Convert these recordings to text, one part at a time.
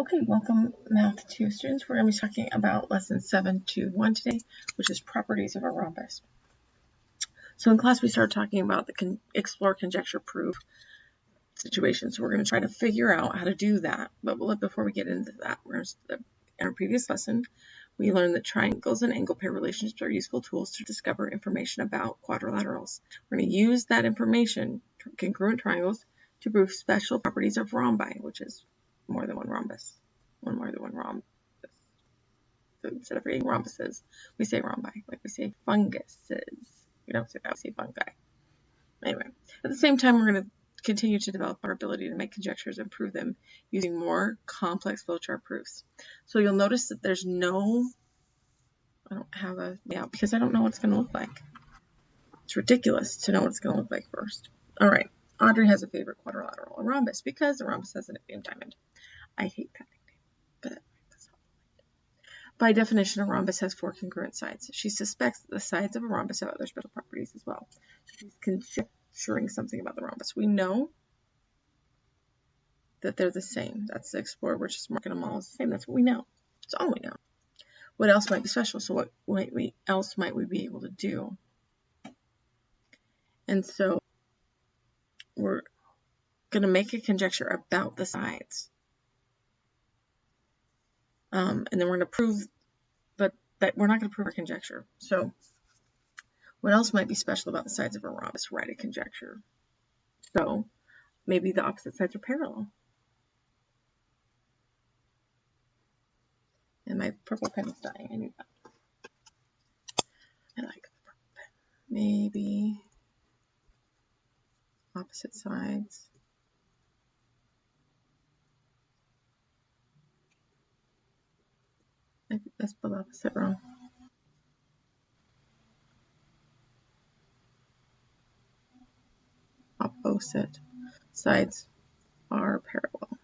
Okay, welcome Math 2 students. We're going to be talking about lesson 7.2.1 today, which is properties of a rhombus. So in class we started talking about the explore, conjecture, prove situation. So we're going to try to figure out how to do that. But before we get into that, in our previous lesson, we learned that triangles and angle pair relationships are useful tools to discover information about quadrilaterals. We're going to use that information, congruent triangles, to prove special properties of rhombi, which is more than one rhombus. More than one rhombus. So instead of reading rhombuses, we say rhombi, like we say funguses. We don't say that, we say fungi. Anyway, at the same time, we're going to continue to develop our ability to make conjectures and prove them using more complex flowchart proofs. So you'll notice that there's no, I don't have a layout because I don't know what it's going to look like. It's ridiculous to know what it's going to look like first. All right, Audrey has a favorite quadrilateral, a rhombus, because the rhombus has an diamond. I hate that nickname, but by definition, a rhombus has four congruent sides. She suspects that the sides of a rhombus have other special properties as well. She's conjecturing something about the rhombus. We know that they're the same. That's the explorer. We're just marking them all as the same. That's what we know. That's all we know. What else might be special? So what else might we be able to do? And so we're going to make a conjecture about the sides. And then we're going to prove, but we're not going to prove our conjecture. So what else might be special about the sides of a rhombus? Write a conjecture. So maybe the opposite sides are parallel. And my purple pen is dying. I need that. I like the purple pen. Maybe opposite sides. I spelled opposite wrong. Opposite sides are parallel.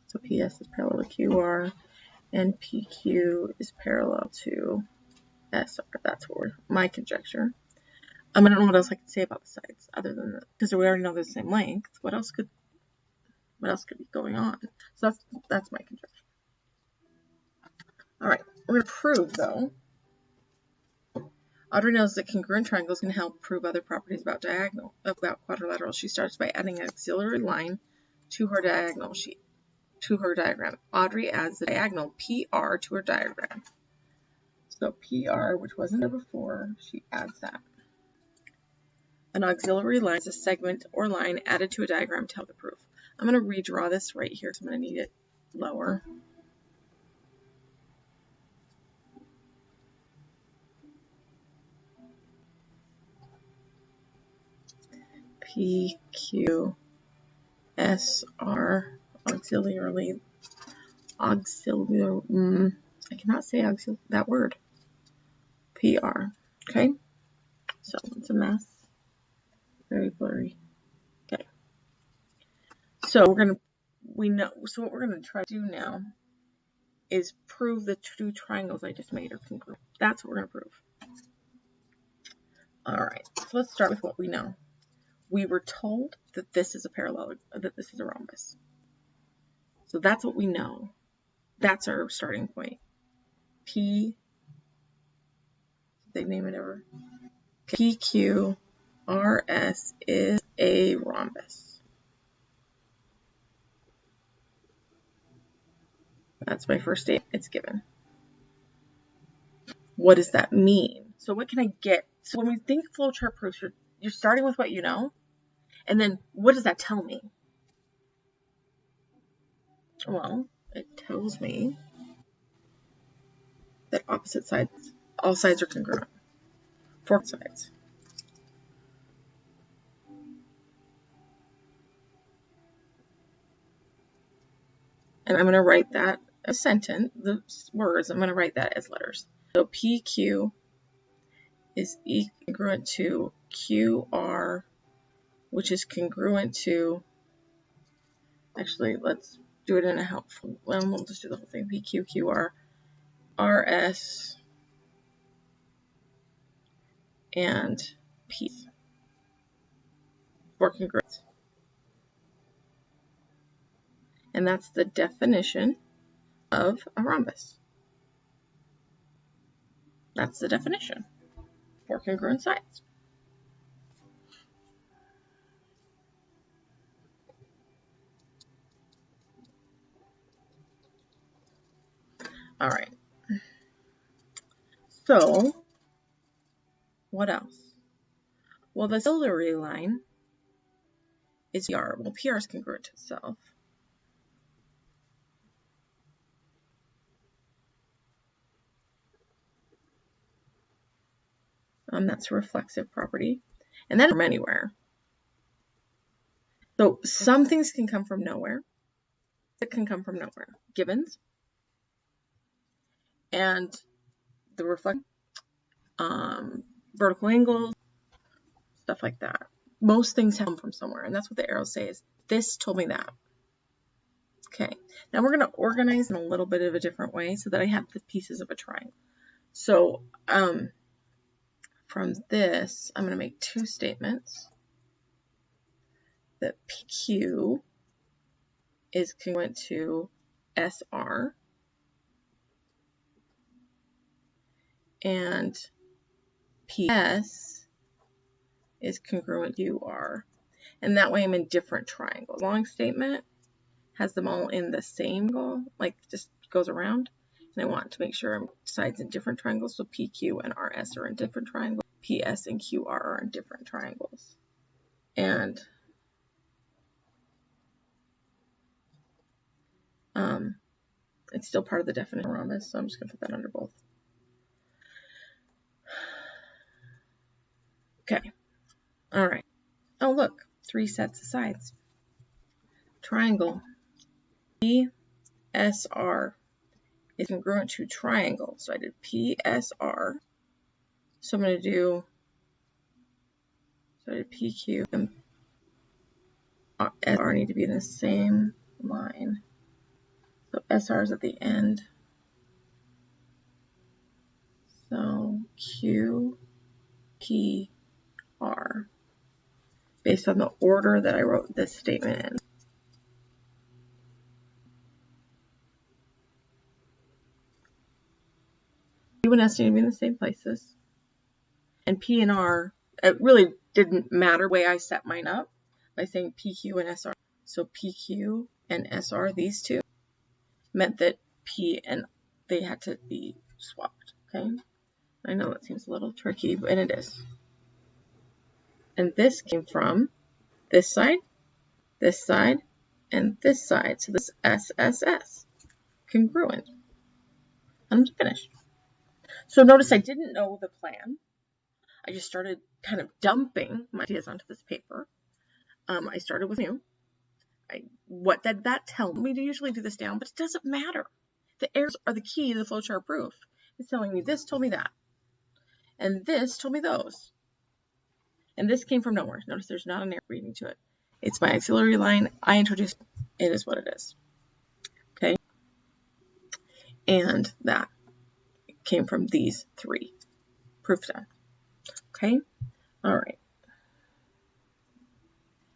So PS is parallel to QR, and PQ is parallel to SR. That's my conjecture. I don't know what else I can say about the sides other than that, because we already know they're the same length. What else could be going on? So that's my conjecture. All right, we're going to prove though. Audrey knows that congruent triangles can help prove other properties about quadrilaterals. She starts by adding an auxiliary line to her diagram. Audrey adds the diagonal PR to her diagram. So PR, which wasn't there before, she adds that. An auxiliary line is a segment or line added to a diagram to help the proof. I'm going to redraw this right here, so I'm going to need it lower. PQ SR auxiliary. I cannot say that word. PR. Okay. So it's a mess. Very blurry. Okay. So what we're gonna try to do now is prove the two triangles I just made are congruent. That's what we're gonna prove. All right. So let's start with what we know. We were told that this is a rhombus. So that's what we know. That's our starting point. P, they name it ever. PQRS is a rhombus. That's my first statement. It's given. What does that mean? So what can I get? So when we think flowchart proofs, you're starting with what you know, and then what does that tell me? Well, it tells me that all sides are congruent. Four sides. And I'm going to write that a sentence, the words, I'm going to write that as letters. So PQ is congruent to QR, which is congruent to, actually, let's do it in a helpful, well, we'll just do the whole thing. PQ, QR, RS and P for congruence. And that's the definition of a rhombus. That's the definition for congruent sides. All right. So, what else? Well, the auxiliary line is PR. Well, PR is congruent to itself. That's a reflexive property. And then from anywhere. So some things can come from nowhere. It can come from nowhere. Givens. And the reflect, vertical angles, stuff like that. Most things come from somewhere. And that's what the arrows say is, this told me that. Okay. Now we're going to organize in a little bit of a different way so that I have the pieces of a triangle. So from this, I'm going to make two statements. That PQ is congruent to SR and PS is congruent to UR. And that way I'm in different triangles. Long statement has them all in the same goal, like just goes around. And I want to make sure I'm sides in different triangles. So PQ and RS are in different triangles. PS and QR are in different triangles. And it's still part of the definition of rhombus, so I'm just going to put that under both. Okay. All right. Oh, look, 3 sets of sides. Triangle PSR is congruent to triangle. So I did PSR. So I'm going to do, so I did PQ and SR need to be in the same line. So SR is at the end. So Q, P, R, based on the order that I wrote this statement in. Q and S need to be in the same places. And P and R, it really didn't matter the way I set mine up by saying PQ and SR. So PQ and SR, these two, meant that P and they had to be swapped, okay? I know that seems a little tricky, and it is. And this came from this side, and this side. So this SSS, congruent. I'm finished. So notice I didn't know the plan. I just started kind of dumping my ideas onto this paper. I started with new. What did that tell me? We usually do this down, but it doesn't matter. The errors are the key to the flowchart proof. It's telling me this told me that. And this told me those. And this came from nowhere. Notice there's not an error reading to it. It's my auxiliary line. I introduced it. It is what it is. Okay? And that came from these 3. Proof done. Okay? All right.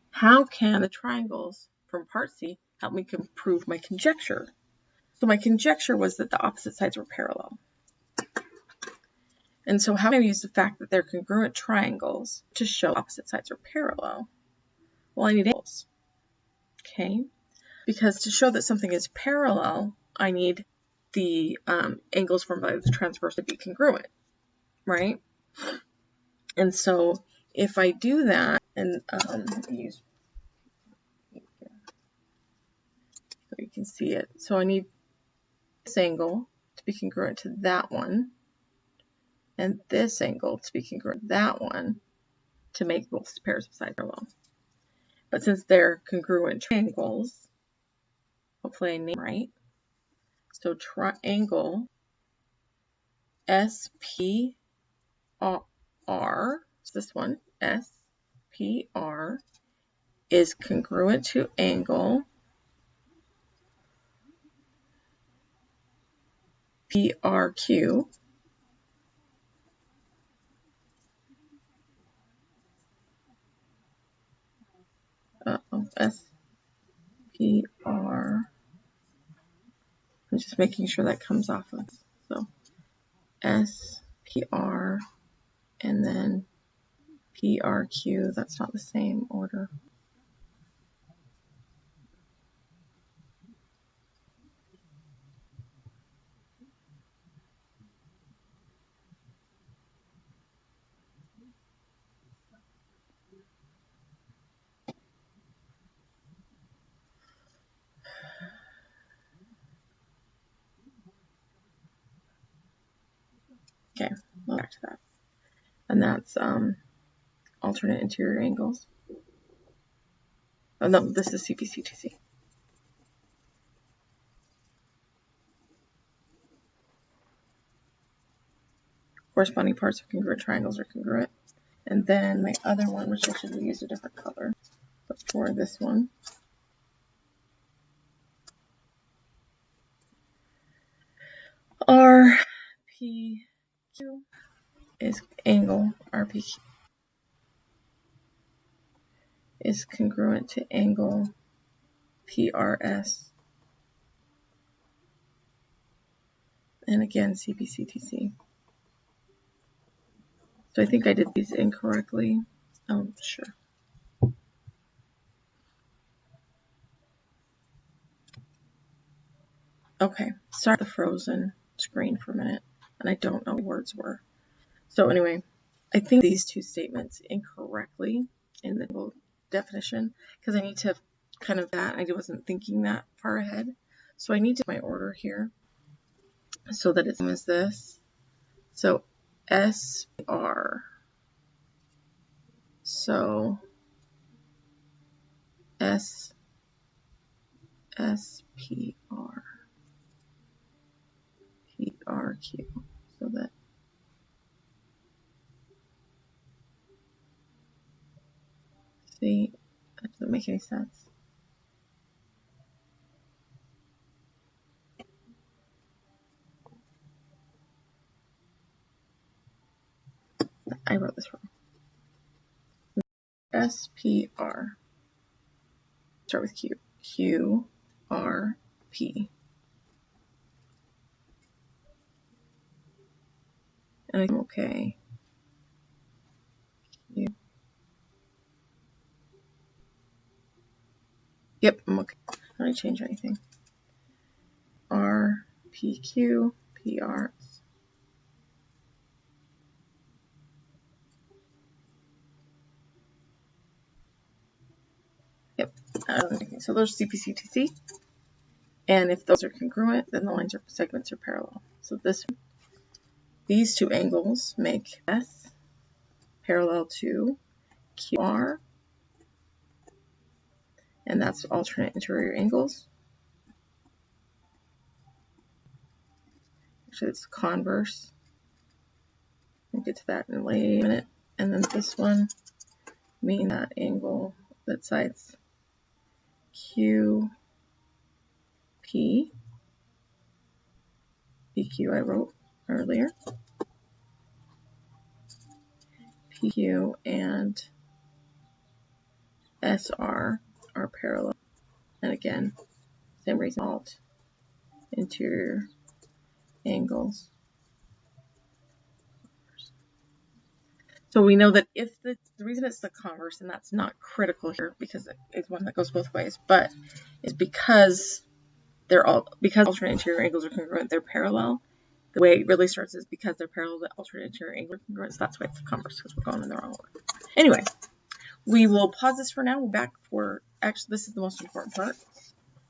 How can the triangles from part C help me prove my conjecture? So my conjecture was that the opposite sides were parallel. And so how can I use the fact that they're congruent triangles to show opposite sides are parallel? Well, I need angles. Okay? Because to show that something is parallel, I need the angles from the transverse to be congruent, right? And so if I do that, and use, so you can see it. So I need this angle to be congruent to that one, and this angle to be congruent to that one, to make both pairs of sides parallel. But since they're congruent triangles, hopefully I name right. So triangle SPR, this one, SPR, is congruent to angle PRQ, SPR. I'm just making sure that comes off of. So SPR and then PRQ. That's not the same order. Okay, we'll back to that. And that's alternate interior angles. Oh no, this is CPC2C. Corresponding parts of congruent triangles are congruent. And then my other one, which I should have used a different color, but for this one, RPQ is angle, RPQ is congruent to angle PRS. And again, CPCTC. So I think I did these incorrectly. Oh, sure. Okay, start the frozen screen for a minute, and I don't know what words were. So anyway, I think these two statements incorrectly in the definition, because I need to kind of that, I wasn't thinking that far ahead. So I need to my order here so that it's as this. So SPR. So SPR. PRQ. So that see, that doesn't make any sense. I wrote this wrong. SPR. Start with Q. QRP. And I'm okay. Q. Yep, I'm okay. I don't need to change anything. RPQ, PR. Yep. So there's CPCTC. And if those are congruent, then the lines or segments are parallel. So these two angles make S parallel to QR. And that's alternate interior angles. Actually, it's converse. We'll get to that in a minute. And then this one means that angle that sides QP. PQ I wrote earlier. PQ and SR are parallel. And again, same reason, alt interior angles. So we know that if the reason it's the converse, and that's not critical here because it's one that goes both ways, but is because alternate interior angles are congruent, they're parallel. The way it really starts is because they're parallel to alternate interior angles are congruent. So that's why it's the converse, because we're going in the wrong order. Anyway, we will pause this for now. We'll back for actually this is the most important part.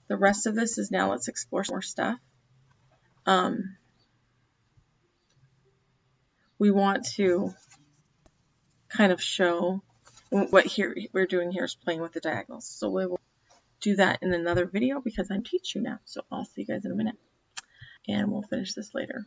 The rest of this is now let's explore some more stuff. We want to kind of show what here we're doing here is playing with the diagonals. So we will do that in another video because I'm teaching now. So I'll see you guys in a minute and we'll finish this later.